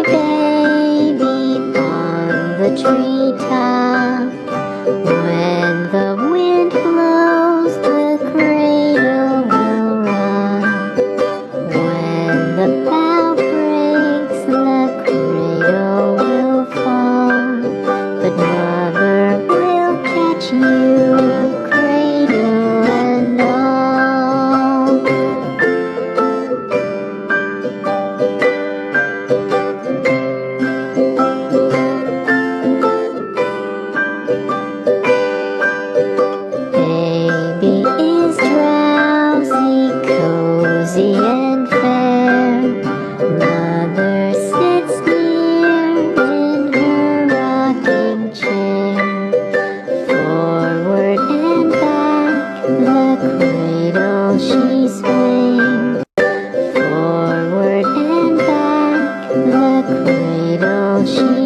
baby on the treetop. When the wind blows, the cradle will rock. When the bough breaks, the cradle will fall. But mother will catch you, cradle and all. Baby is drowsy, cozy and fair. Mother sits near in her rocking chair. Forward and back, the cradle she swings. Forward and back, the cradle she